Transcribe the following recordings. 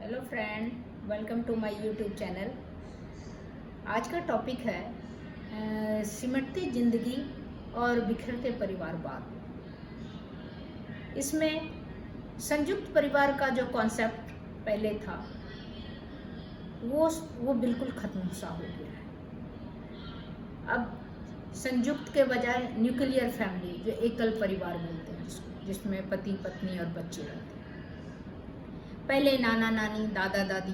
Hello friend, welcome to my YouTube channel. आज का topic है सिमटती जिंदगी और बिखरते परिवारवाद। इसमें संयुक्त परिवार का जो कॉन्सेप्ट पहले था वो बिल्कुल खत्म सा हो गया है। अब संयुक्त के बजाय न्यूक्लियर फैमिली, जो एकल परिवार बोलते हैं जिसमें पति पत्नी और बच्चे रहते हैं। पहले नाना नानी दादा दादी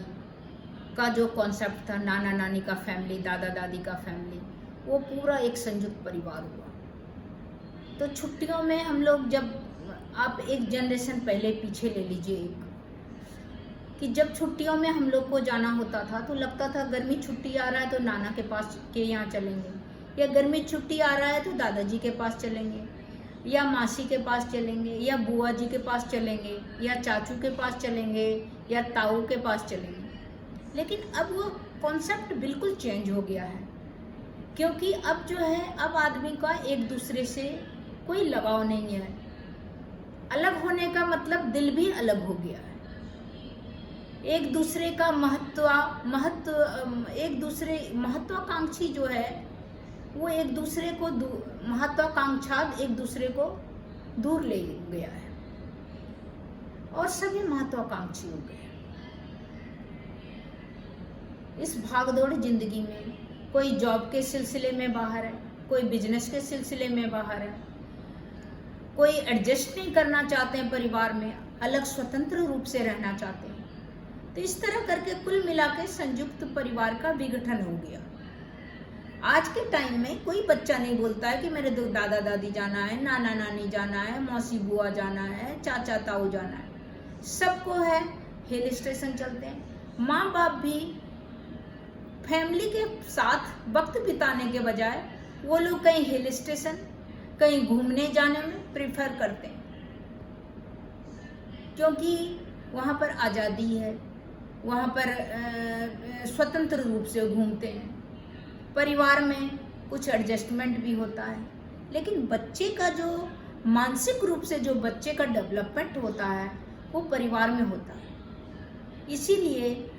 का जो कॉन्सेप्ट था, नाना नानी का फैमिली, दादा दादी का फैमिली, वो पूरा एक संयुक्त परिवार हुआ। तो छुट्टियों में हम लोग, जब आप एक जनरेशन पहले पीछे ले लीजिए, कि जब छुट्टियों में हम लोग को जाना होता था तो लगता था गर्मी छुट्टी आ रहा है तो नाना के पास के यहाँ चलेंगे, या गर्मी छुट्टी आ रहा है तो दादाजी के पास चलेंगे, या मासी के पास चलेंगे, या बुआ जी के पास चलेंगे, या चाचू के पास चलेंगे, या ताऊ के पास चलेंगे। लेकिन अब वो कॉन्सेप्ट बिल्कुल चेंज हो गया है, क्योंकि अब जो है, अब आदमी का एक दूसरे से कोई लगाव नहीं है। अलग होने का मतलब दिल भी अलग हो गया है। एक दूसरे का महत्वाकांक्षी जो है, वो एक दूसरे को महत्वाकांक्षा एक दूसरे को दूर ले गया है, और सभी महत्वाकांक्षी हो गए। इस भागदौड़ जिंदगी में कोई जॉब के सिलसिले में बाहर है, कोई बिजनेस के सिलसिले में बाहर है, कोई एडजस्ट नहीं करना चाहते हैं परिवार में, अलग स्वतंत्र रूप से रहना चाहते हैं। तो इस तरह करके कुल मिला के संयुक्त परिवार का विघटन हो गया। आज के टाइम में कोई बच्चा नहीं बोलता है कि मेरे दो दादा दादी जाना है, नाना नानी जाना है, मौसी बुआ जाना है, चाचा ताऊ जाना है। सबको है हिल स्टेशन चलते हैं। माँ बाप भी फैमिली के साथ वक्त बिताने के बजाय वो लोग कहीं हिल स्टेशन, कहीं घूमने जाने में प्रेफर करते हैं, क्योंकि वहाँ पर आज़ादी है, वहाँ पर स्वतंत्र रूप से घूमते हैं। परिवार में कुछ एडजस्टमेंट भी होता है, लेकिन बच्चे का जो मानसिक रूप से जो बच्चे का डेवलपमेंट होता है वो परिवार में होता है। इसीलिए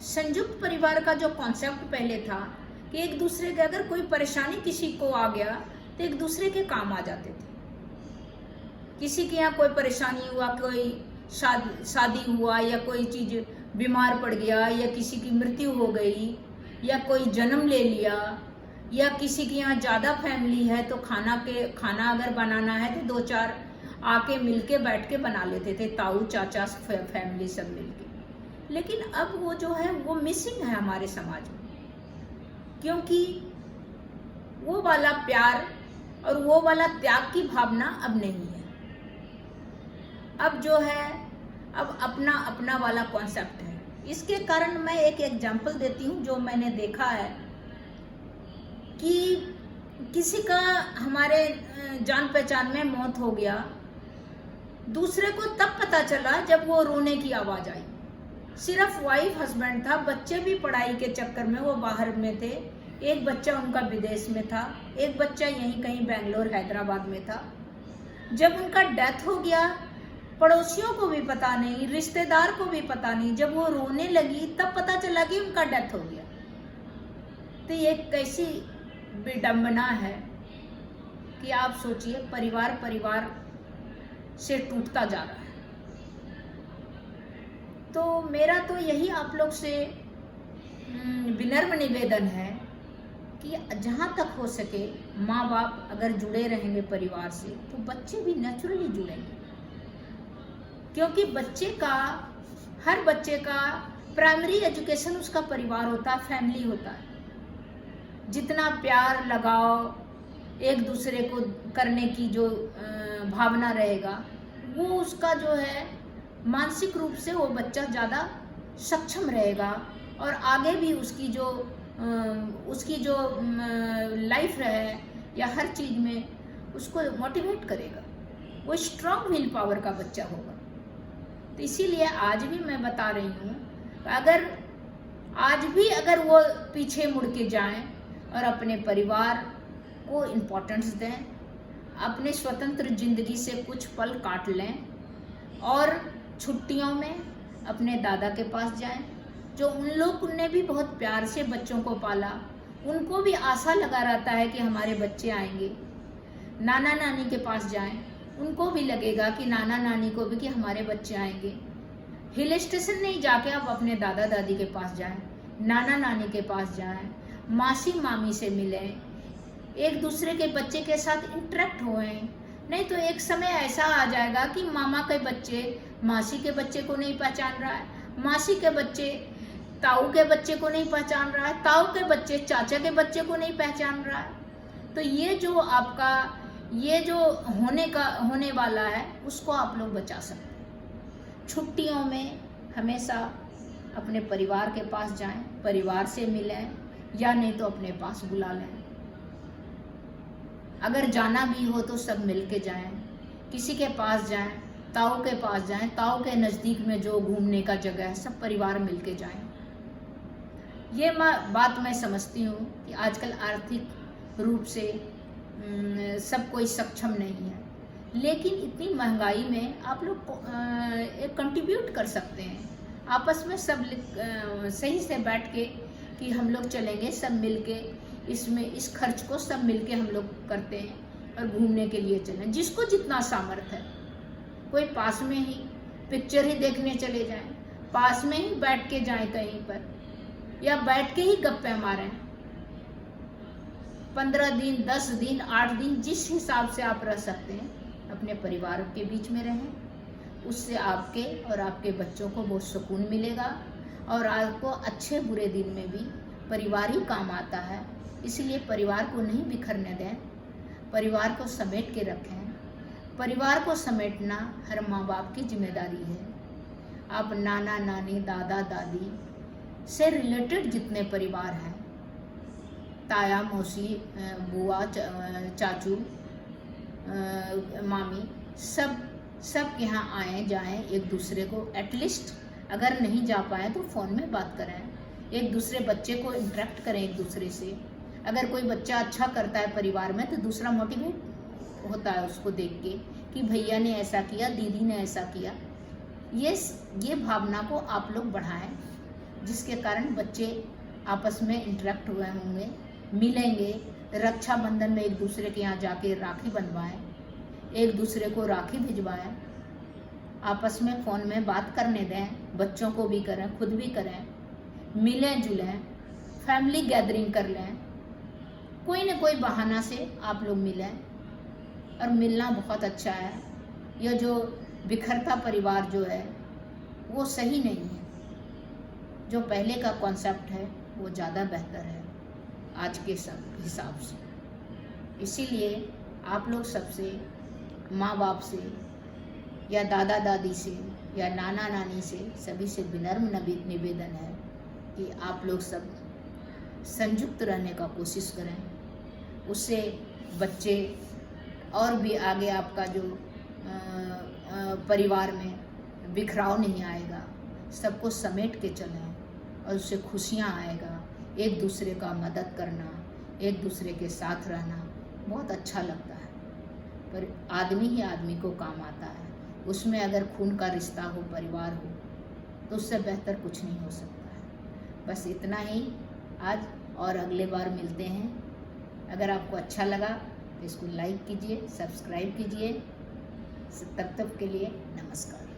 संयुक्त परिवार का जो कॉन्सेप्ट पहले था कि एक दूसरे के, अगर कोई परेशानी किसी को आ गया तो एक दूसरे के काम आ जाते थे। किसी के यहाँ कोई परेशानी हुआ, कोई शादी हुआ, या कोई चीज़ बीमार पड़ गया, या किसी की मृत्यु हो गई, या कोई जन्म ले लिया, या किसी के यहाँ ज़्यादा फैमिली है तो खाना अगर बनाना है तो 2-4 आके मिलके बैठ के बना लेते थे, ताऊ चाचा फैमिली सब मिलके। लेकिन अब वो जो है वो मिसिंग है हमारे समाज में, क्योंकि वो वाला प्यार और वो वाला त्याग की भावना अब नहीं है। अब जो है, अब अपना अपना वाला कॉन्सेप्ट है। इसके कारण मैं एक एग्जाम्पल देती हूँ जो मैंने देखा है, कि किसी का हमारे जान पहचान में मौत हो गया, दूसरे को तब पता चला जब वो रोने की आवाज़ आई। सिर्फ वाइफ हस्बैंड था, बच्चे भी पढ़ाई के चक्कर में वो बाहर में थे। एक बच्चा उनका विदेश में था, एक बच्चा यहीं कहीं बेंगलोर हैदराबाद में था। जब उनका डेथ हो गया, पड़ोसियों को भी पता नहीं, रिश्तेदार को भी पता नहीं। जब वो रोने लगी तब पता चला कि उनका डेथ हो गया। तो ये कैसी विडंबना है कि आप सोचिए, परिवार से टूटता जा रहा है। तो मेरा तो यही आप लोग से विनम्र निवेदन है कि जहाँ तक हो सके माँ बाप अगर जुड़े रहेंगे परिवार से तो बच्चे भी नेचुरली जुड़ेंगे, क्योंकि हर बच्चे का प्राइमरी एजुकेशन उसका परिवार होता है, फैमिली होता है। जितना प्यार लगाव एक दूसरे को करने की जो भावना रहेगा, वो उसका जो है मानसिक रूप से वो बच्चा ज़्यादा सक्षम रहेगा, और आगे भी उसकी जो लाइफ रहे या हर चीज़ में उसको मोटिवेट करेगा। वो स्ट्रॉन्ग विल पावर का बच्चा होगा। तो इसीलिए आज भी मैं बता रही हूँ, अगर वो पीछे मुड़ के जाएं और अपने परिवार को इम्पोर्टेंस दें, अपने स्वतंत्र जिंदगी से कुछ पल काट लें, और छुट्टियों में अपने दादा के पास जाएं, जो उन लोग ने भी बहुत प्यार से बच्चों को पाला, उनको भी आशा लगा रहता है कि हमारे बच्चे आएंगे। नाना नानी के पास जाएं, उनको भी लगेगा कि नाना नानी को भी कि हमारे बच्चे आएंगे। हिल स्टेशन नहीं जाके आप अपने दादा दादी के पास जाएं, नाना नानी के पास जाएं, मासी मामी से मिलें, एक दूसरे के बच्चे के साथ इंटरेक्ट होएं। नहीं तो एक समय ऐसा आ जाएगा कि मामा के बच्चे मासी के बच्चे को नहीं पहचान रहा है, मासी के बच्चे ताऊ के बच्चे को नहीं पहचान रहा है, ताऊ के बच्चे चाचा के बच्चे को नहीं पहचान रहा है। तो ये जो आपका ये जो होने वाला है, उसको आप लोग बचा सकते हैं। छुट्टियों में हमेशा अपने परिवार के पास जाएं, परिवार से मिलें, या नहीं तो अपने पास बुला लें। अगर जाना भी हो तो सब मिल के जाएं, किसी के पास जाएं, ताऊ के पास जाएं, ताऊ के नज़दीक में जो घूमने का जगह है, सब परिवार मिल के जाएं। ये बात मैं समझती हूँ कि आजकल आर्थिक रूप से सब कोई सक्षम नहीं है, लेकिन इतनी महंगाई में आप लोग एक कंट्रीब्यूट कर सकते हैं। आपस में सब सही से बैठ के कि हम लोग चलेंगे सब मिल के, इसमें इस खर्च को सब मिल के हम लोग करते हैं और घूमने के लिए चलें, जिसको जितना सामर्थ्य है। कोई पास में ही पिक्चर ही देखने चले जाएं, पास में ही बैठ के जाएं कहीं पर, या बैठ के ही गप्पे मारें। 15 दिन 10 दिन 8 दिन जिस हिसाब से आप रह सकते हैं, अपने परिवार के बीच में रहें। उससे आपके और आपके बच्चों को बहुत सुकून मिलेगा, और आपको अच्छे बुरे दिन में भी परिवार ही काम आता है। इसलिए परिवार को नहीं बिखरने दें, परिवार को समेट के रखें। परिवार को समेटना हर माँ बाप की जिम्मेदारी है। आप नाना नानी दादा दादी से रिलेटेड जितने परिवार हैं, ताया मौसी बुआ चाचू मामी, सब के यहाँ आएँ जाएं, एक दूसरे को एटलीस्ट अगर नहीं जा पाए तो फ़ोन में बात करें, एक दूसरे बच्चे को इंटरेक्ट करें एक दूसरे से। अगर कोई बच्चा अच्छा करता है परिवार में तो दूसरा मोटिवेट होता है उसको देख के कि भैया ने ऐसा किया, दीदी ने ऐसा किया। ये भावना को आप लोग बढ़ाएं, जिसके कारण बच्चे आपस में इंटरेक्ट हुए होंगे, मिलेंगे। रक्षाबंधन में एक दूसरे के यहाँ जाके राखी बंधवाएं, एक दूसरे को राखी भिजवाएं, आपस में फ़ोन में बात करने दें, बच्चों को भी करें, खुद भी करें, मिलें जुलें, फैमिली गैदरिंग कर लें। कोई न कोई बहाना से आप लोग मिलें, और मिलना बहुत अच्छा है। यह जो बिखरता परिवार जो है वो सही नहीं है। जो पहले का कॉन्सेप्ट है वो ज़्यादा बेहतर है आज के हिसाब से। इसीलिए आप लोग सबसे, माँ बाप से या दादा दादी से या नाना नानी से, सभी से विनम्र निवेदन है कि आप लोग सब संयुक्त रहने का कोशिश करें। उससे बच्चे और भी आगे आपका जो परिवार में बिखराव नहीं आएगा, सबको समेट के चलें और उससे खुशियाँ आएगा। एक दूसरे का मदद करना, एक दूसरे के साथ रहना बहुत अच्छा लगता है। पर आदमी ही आदमी को काम आता है। उसमें अगर खून का रिश्ता हो, परिवार हो, तो उससे बेहतर कुछ नहीं हो सकता है। बस इतना ही आज, और अगले बार मिलते हैं। अगर आपको अच्छा लगा तो इसको लाइक कीजिए, सब्सक्राइब कीजिए। तब तक के लिए नमस्कार।